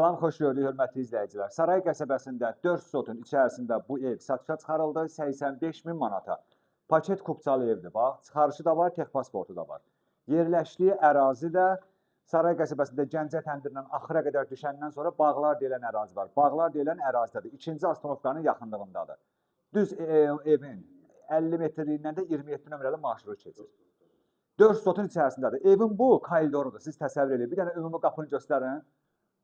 Salam, xoş gördük, hörmətli izləyicilər. Saray qəsəbəsində 4 sotun içərisində bu ev satışa çıxarıldı 85 min manata. Paket kupçalı evdir, bax. Çıxarışı da var, texpasportu da var. Yerləşdiyi ərazi də Saray qəsəbəsində Gəncə təndirdən axıra qədər düşəndən sonra Bağlar deyilən ərazi var. Bağlar deyilən ərazidədir. İkinci astronovkanın yaxınlığındadır. Düz evin 50 metrliyindən də 27 nömrəli marşrut keçir. 4 sotun içərisindədir. Evin bu koridorudur, siz təsəvvür edin. Bir dənə ümumi qapını göstərin.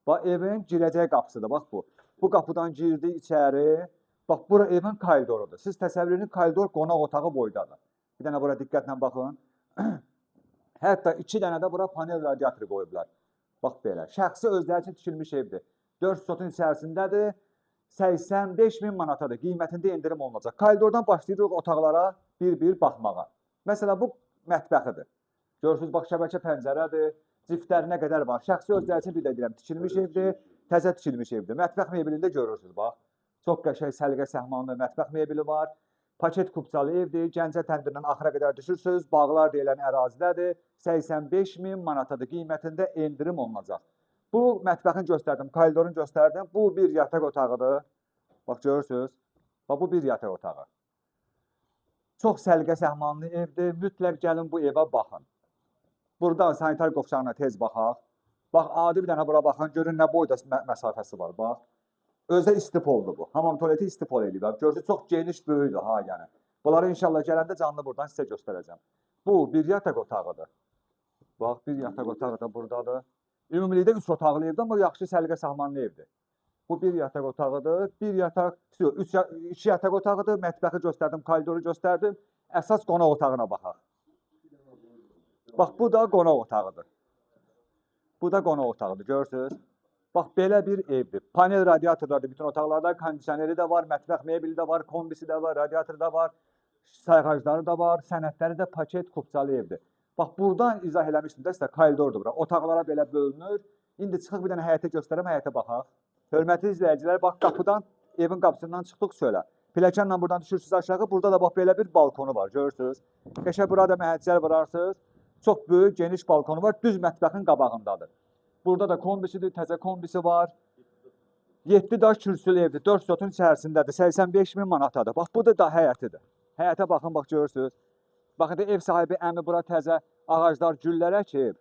Bax, evin girəcək qapısıdır, bax bu. Bu qapıdan girdi içəri. Bax, bura evin koridorudur. Siz təsəvvür edin, koridor qonaq otağı boydadır. Bir dənə bura diqqətlə baxın. Hətta 2 dənə də bura panel radiatoru qoyublar. Bax belə. Şəxsi özləri üçün tikilmiş evdir. 4 sotun içərisindədir. 85 min manatadır. Qiymətində endirim olunacaq. Koridordan başlayırıq otaqlara bir-bir baxmağa. Məsələn, bu mətbəxidir. Görürsünüz, bax, şəbəkə pəncərədir. Ciftlərinə qədər var. Şəxsi özləri üçün bir də deyirəm, tikilmiş evdir, təzə tikilmiş evdir. Mətbəx meblində görürsünüz, bax. Çox qəşəng səliqə səhmanlı mətbəx mebeli var. Paket kupçalı evdir. Gəncə təndirdən axıra qədər düşürsünüz. Bağlar deyilən ərazidədir. 85 min manatadır. Qiymətində endirim olunacaq. Bu mətbəxin göstərdim, koridorun göstərdim. Bu bir yataq otağıdır. Bax, görürsünüz. Bax, bu bir yataq otağı. Çox səliqə səhmanlı evdir. Mütləq gəlin bu evə baxın. Burada sanitar qovşağına tez baxaq. Bax, adi bir dənə bura baxın, görün nə boyda məsafəsi var, bax. Özdə istipoldur bu. Hamam tualeti istipol edib. Görürsünüz, çox geniş, böyüdür, ha, yəni. Bunları inşallah gələndə canlı buradan sizə göstərəcəm. Bu, bir yataq otağıdır. Bax, bir yataq otağı da buradadır. Ümumilikdə 3 otaqlı evdir, amma yaxşı səliqə sahmanlı evdir. Bu bir yataq otağıdır. Bir yataq, 2 yataq otağıdır. Mətbəxi göstərdim, koridoru göstərdim. Əsas qonaq otağına baxaq. Bax, bu da qonaq otağıdır. Bu da qonaq otağıdır, görürsünüz. Bax, belə bir evdir. Panel radiatorlardır bütün otaqlarda. Kondisioneri də var, mətbəx mebeli də var, kombisi də var, radiatoru da var, sayğacları da var, sənədləri də paket kupçalı evdir. Bax, buradan izah eləmişdim də sizə, koridordur bura. Otaqlara belə bölünür. İndi çıxıq bir dənə həyətə göstərəm, həyətə baxaq. Hörmətli izləyicilər, bax, qapıdan, evin qapısından çıxdıq şöyle. Piləkənlə buradan düşürsünüz aşağı. Burada da bax, belə bir balkonu var, görürsünüz. Qəşəng burada məhəccər vurarsınız. Çox böyük, geniş balkonu var. Düz mətbəxin qabağındadır. Burada da kombisidir, təzə kombisi var. 7 daş kürsülü evdir. 4 sotun içərisindədir. 85 min manatadır. Bax, bu da həyətidir. Həyətə baxın, bax, görürsünüz. Baxın, ev sahibi əmi bura təzə ağaclar, güllər əkib.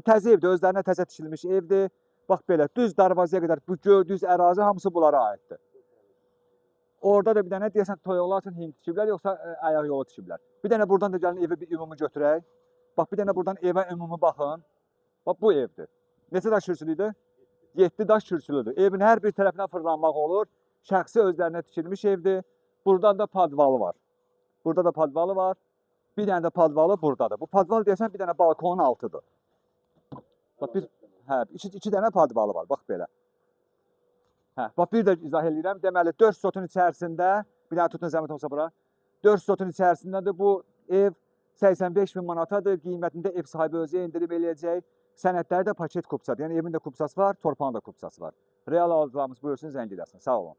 Təzə evdir, özlərinə təzə tikilmiş evdir. Bax, belə, düz darvazaya qədər bu gördüyünüz ərazi hamısı bunlara aiddir. Orada da bir dənə deyəsən toyuqlar üçün hind tikiblər, yoxsa ayaq yolu tikiblər. Bir dənə buradan da gəlin evi bir ümumi götürək. Bax, bir dənə buradan evə ümumi baxın. Bax, bu evdir. Neçə daş kürsülüdür? 7 daş kürsülüdür. Evin hər bir tərəfinə fırlanmaq olur. Şəxsi özlərinə tikilmiş evdir. Buradan da padvalı var. Burada da padvalı var. Bir dənə də padvalı buradadır. Bu padval deyəsən bir dənə balkonun altıdır. Bax, iki dənə padvalı var. Bax, belə. Bax, bir də izah edirəm. Deməli, 4 sotun içərisində, bir dənə tutun zəhmət olsa bura. 4 sotun içərisindədir bu ev. 85 min manatadır. Qiymətində ev sahibi özü endirim eləyəcək. Sənədləri də paket kupçadır. Yəni evin də kupçası var, torpağın da kupçası var. Real alıcılarımız buyursun, zəng edəsin. Sağ olun.